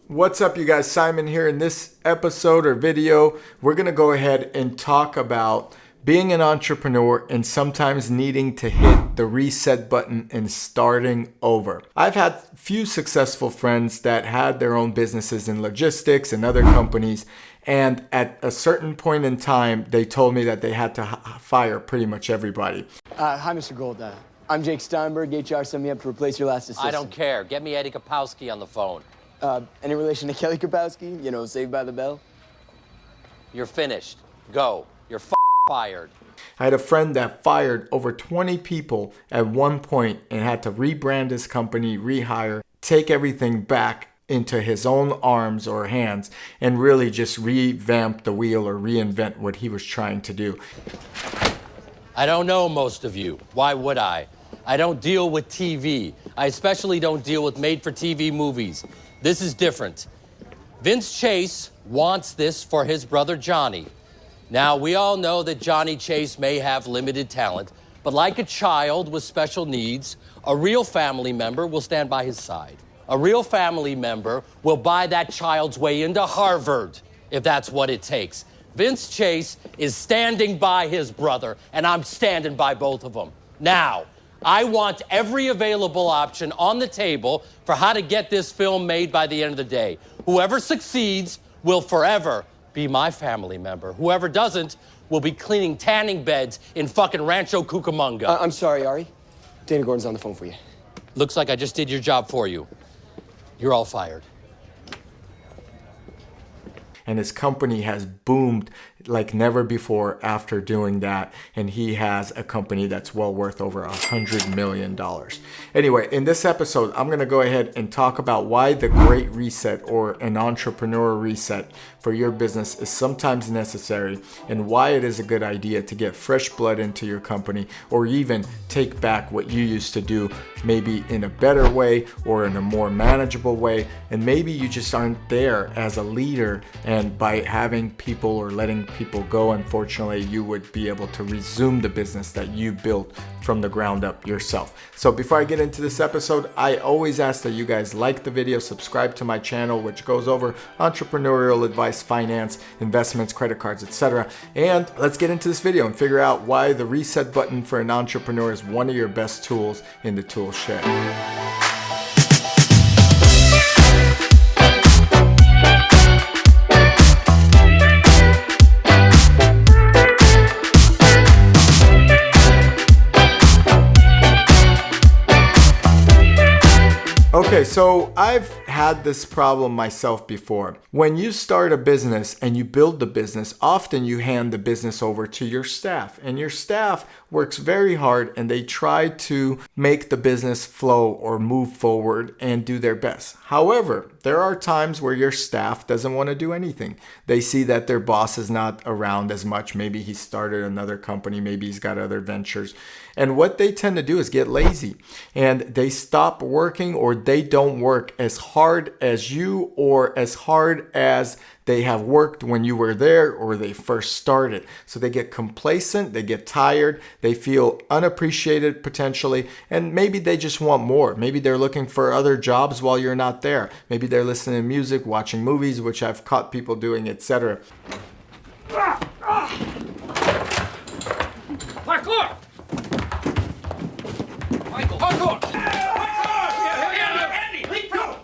What's up, you guys? Simon here. In this episode or video, we're going to go ahead and talk about being an entrepreneur and sometimes needing to hit the reset button and starting over. I've had few successful friends that had their own businesses in logistics and other companies, and at a certain point in time, they told me that they had to fire pretty much everybody. Hi, Mr. Gold. I'm Jake Steinberg. HR sent me up to replace your last assistant. I don't care. Get me Eddie Kapowski on the phone. Any relation to Kelly Kapowski? You know, Saved by the Bell? You're finished. Go. You're fired. I had a friend that fired over 20 people at one point and had to rebrand his company, rehire, take everything back into his own arms or hands, and really just revamp the wheel or reinvent what he was trying to do. I don't know most of you. Why would I? I don't deal with TV. I especially don't deal with made-for-TV movies. This is different. Vince Chase wants this for his brother Johnny. Now, we all know that Johnny Chase may have limited talent, but like a child with special needs, a real family member will stand by his side. A real family member will buy that child's way into Harvard, if that's what it takes. Vince Chase is standing by his brother, and I'm standing by both of them. Now, I want every available option on the table for how to get this film made by the end of the day. Whoever succeeds will forever be my family member. Whoever doesn't will be cleaning tanning beds in fucking Rancho Cucamonga. I'm sorry, Ari. Dana Gordon's on the phone for you. Looks like I just did your job for you. You're all fired. And his company has boomed like never before after doing that. And he has a company that's well worth over $100 million. Anyway, in this episode, I'm going to go ahead and talk about why the great reset or an entrepreneur reset for your business is sometimes necessary, and why it is a good idea to get fresh blood into your company, or even take back what you used to do, maybe in a better way or in a more manageable way. And maybe you just aren't there as a leader, and by having people or letting people go, unfortunately, you would be able to resume the business that you built from the ground up yourself. So before I get into this episode, I always ask that you guys like the video, subscribe to my channel, which goes over entrepreneurial advice, finance, investments, credit cards, etc. And let's get into this video and figure out why the reset button for an entrepreneur is one of your best tools in the tool shed. Okay, so I've had this problem myself before. When you start a business and you build the business, often you hand the business over to your staff, and your staff works very hard and they try to make the business flow or move forward and do their best. However, there are times where your staff doesn't want to do anything. They see that their boss is not around as much. Maybe he started another company, maybe he's got other ventures. And what they tend to do is get lazy, and they stop working, or they don't work as hard as you or as hard as they have worked when you were there or they first started. So they get complacent, they get tired, they feel unappreciated potentially, and maybe they just want more. Maybe they're looking for other jobs while you're not there. Maybe they're listening to music, watching movies, which I've caught people doing, etc. Parkour! Michael, parkour! Andy, leap, go!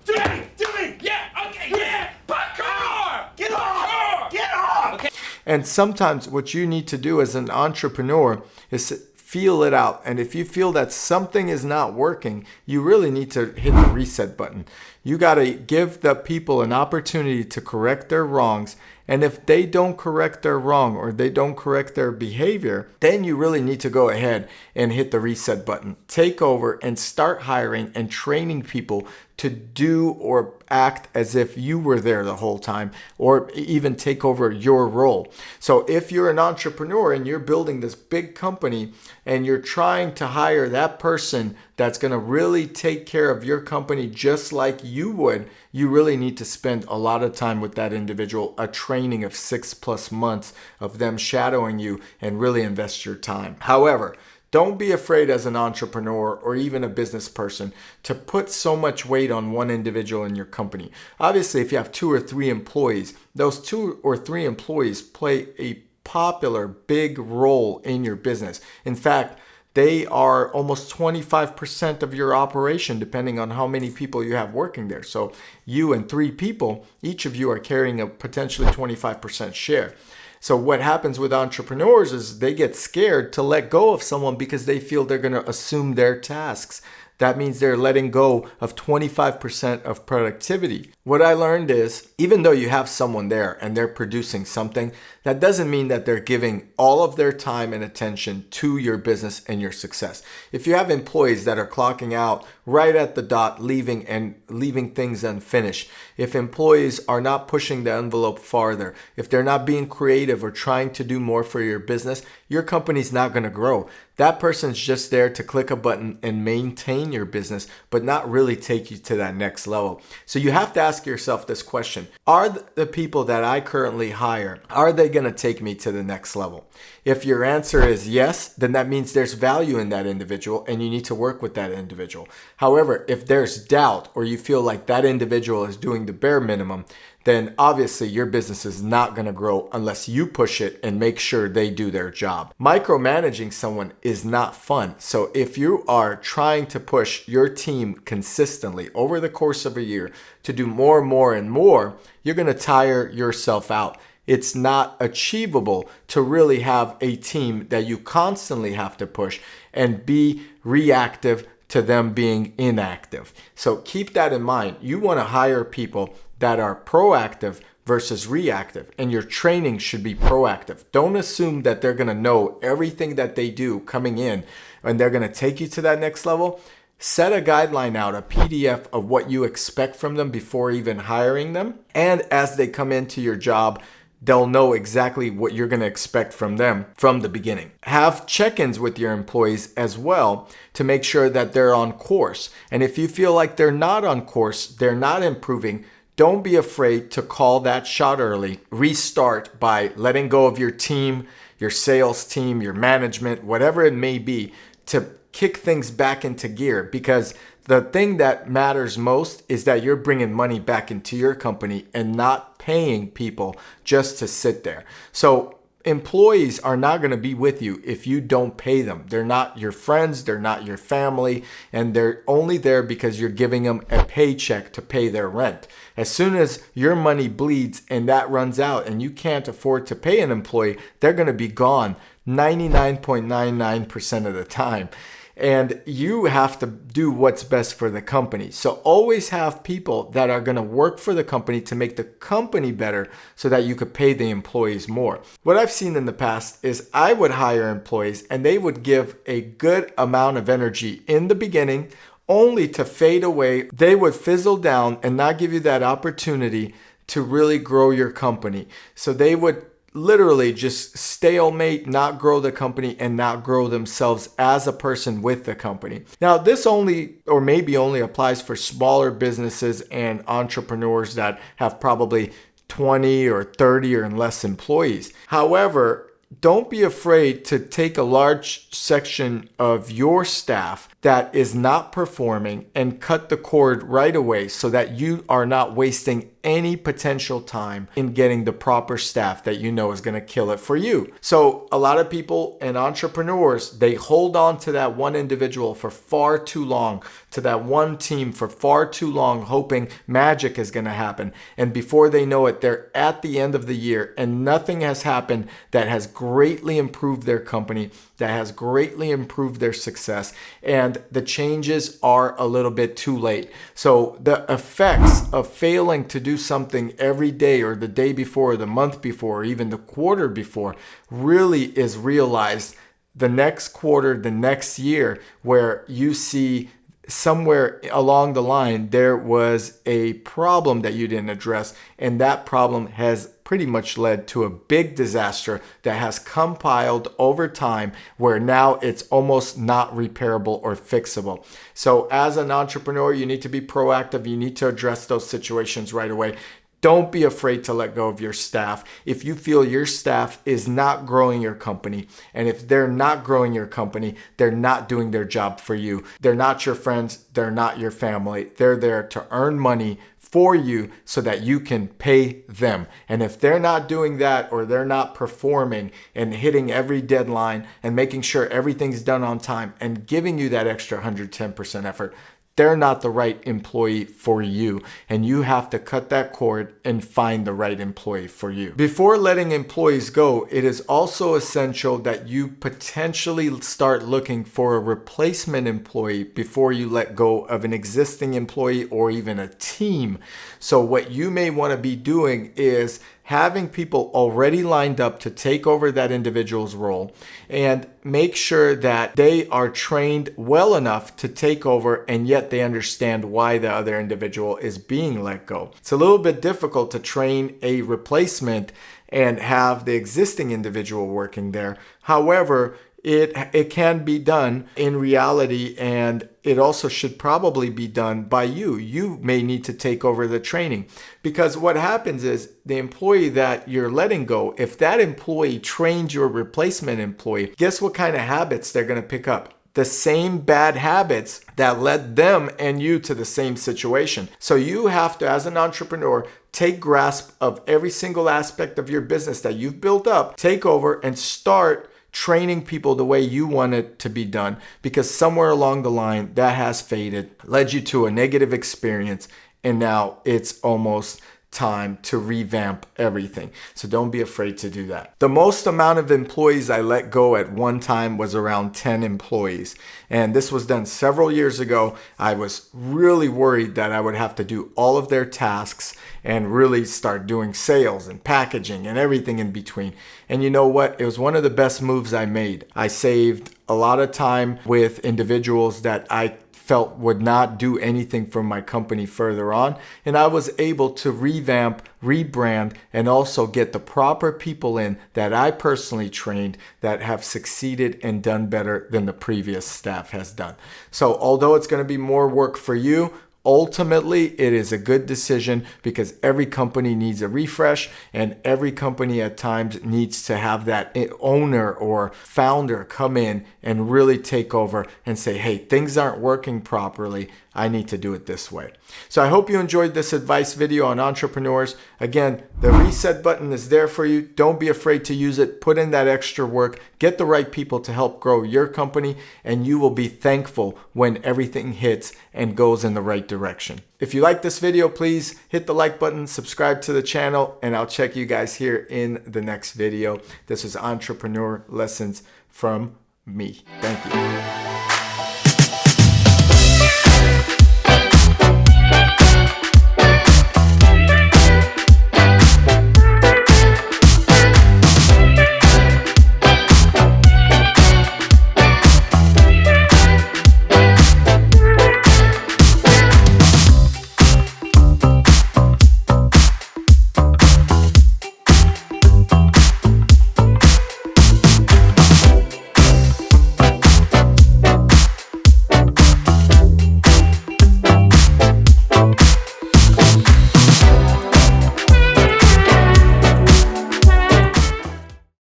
Do me! Yeah, okay, yeah! Parkour! Get off! Get off! Okay. And sometimes what you need to do as an entrepreneur is feel it out. And if you feel that something is not working, you really need to hit the reset button. You got to give the people an opportunity to correct their wrongs. And if they don't correct their wrong or they don't correct their behavior, then you really need to go ahead and hit the reset button. Take over and start hiring and training people to do or act as if you were there the whole time, or even take over your role. So if you're an entrepreneur and you're building this big company and you're trying to hire that person that's going to really take care of your company just like you would, you really need to spend a lot of time with that individual, a training of 6+ months of them shadowing you, and really invest your time. However, Don't be afraid as an entrepreneur or even a business person to put so much weight on one individual in your company. Obviously, if you have 2 or 3 employees, those 2 or 3 employees play a popular big role in your business. In fact, they are almost 25% of your operation, depending on how many people you have working there. So you and 3 people, each of you are carrying a potentially 25% share. So what happens with entrepreneurs is they get scared to let go of someone because they feel they're going to assume their tasks. That means they're letting go of 25% of productivity. What I learned is, even though you have someone there and they're producing something, that doesn't mean that they're giving all of their time and attention to your business and your success. If you have employees that are clocking out right at the dot, leaving things unfinished, if employees are not pushing the envelope farther, if they're not being creative or trying to do more for your business, your company's not going to grow. That person's just there to click a button and maintain your business, but not really take you to that next level. So you have to ask yourself this question: are the people that I currently hire, are they going to take me to the next level? If your answer is yes, then that means there's value in that individual and you need to work with that individual. However, if there's doubt or you feel like that individual is doing the bare minimum, then obviously your business is not going to grow unless you push it and make sure they do their job. Micromanaging someone is not fun. So if you are trying to push your team consistently over the course of a year to do more and more and more, you're going to tire yourself out. It's not achievable to really have a team that you constantly have to push and be reactive to them being inactive. So keep that in mind. You want to hire people that are proactive versus reactive, and your training should be proactive. Don't assume that they're going to know everything that they do coming in and they're going to take you to that next level. Set a guideline out, a PDF of what you expect from them before even hiring them. And as they come into your job, they'll know exactly what you're going to expect from them from the beginning. Have check-ins with your employees as well to make sure that they're on course. And if you feel like they're not on course, they're not improving, don't be afraid to call that shot early. Restart by letting go of your team, your sales team, your management, whatever it may be, to kick things back into gear, because the thing that matters most is that you're bringing money back into your company and not paying people just to sit there. So employees are not going to be with you if you don't pay them. They're not your friends, they're not your family, and they're only there because you're giving them a paycheck to pay their rent. As soon as your money bleeds and that runs out and you can't afford to pay an employee, they're going to be gone 99.99% of the time. And you have to do what's best for the company. So always have people that are going to work for the company to make the company better so that you could pay the employees more. What I've seen in the past is I would hire employees and they would give a good amount of energy in the beginning only to fade away. They would fizzle down and not give you that opportunity to really grow your company. So they would literally just stalemate, not grow the company and not grow themselves as a person with the company. Now, this only or maybe only applies for smaller businesses and entrepreneurs that have probably 20 or 30 or less employees. However, don't be afraid to take a large section of your staff that is not performing and cut the cord right away so that you are not wasting any potential time in getting the proper staff that you know is going to kill it for you. So a lot of people and entrepreneurs, they hold on to that one individual for far too long, to that one team for far too long, hoping magic is going to happen. And before they know it, they're at the end of the year and nothing has happened that has greatly improved their company, that has greatly improved their success, and the changes are a little bit too late. So the effects of failing to do something every day or the day before, or the month before, or even the quarter before really is realized the next quarter, the next year, where you see somewhere along the line there was a problem that you didn't address, and that problem has pretty much led to a big disaster that has compiled over time where now it's almost not repairable or fixable. So as an entrepreneur, you need to be proactive. You need to address those situations right away. Don't be afraid to let go of your staff if you feel your staff is not growing your company. And if they're not growing your company, they're not doing their job for you. They're not your friends. They're not your family. They're there to earn money for you so that you can pay them. And if they're not doing that, or they're not performing and hitting every deadline and making sure everything's done on time and giving you that extra 110% effort, they're not the right employee for you, and you have to cut that cord and find the right employee for you. Before letting employees go, it is also essential that you potentially start looking for a replacement employee before you let go of an existing employee or even a team. So what you may want to be doing is having people already lined up to take over that individual's role, and make sure that they are trained well enough to take over, and yet they understand why the other individual is being let go. It's a little bit difficult to train a replacement and have the existing individual working there. However, it can be done in reality, and it also should probably be done by you. You may need to take over the training, because what happens is the employee that you're letting go, if that employee trained your replacement employee, guess what kind of habits they're going to pick up? The same bad habits that led them and you to the same situation. So you have to, as an entrepreneur, take grasp of every single aspect of your business that you've built up, take over and start training people the way you want it to be done, because somewhere along the line that has faded, led you to a negative experience, and now it's almost time to revamp everything. So don't be afraid to do that. The most amount of employees I let go at one time was around 10 employees. And this was done several years ago. I was really worried that I would have to do all of their tasks and really start doing sales and packaging and everything in between. And you know what? It was one of the best moves I made. I saved a lot of time with individuals that I felt would not do anything for my company further on. And I was able to revamp, rebrand, and also get the proper people in that I personally trained that have succeeded and done better than the previous staff has done. So although it's going to be more work for you, ultimately, it is a good decision, because every company needs a refresh, and every company at times needs to have that owner or founder come in and really take over and say, hey, things aren't working properly. I need to do it this way. So I hope you enjoyed this advice video on entrepreneurs. Again, the reset button is there for you. Don't be afraid to use it. Put in that extra work. Get the right people to help grow your company, and you will be thankful when everything hits and goes in the right direction. If you like this video, please hit the like button, subscribe to the channel, and I'll check you guys here in the next video. This is Entrepreneur Lessons from me. Thank you.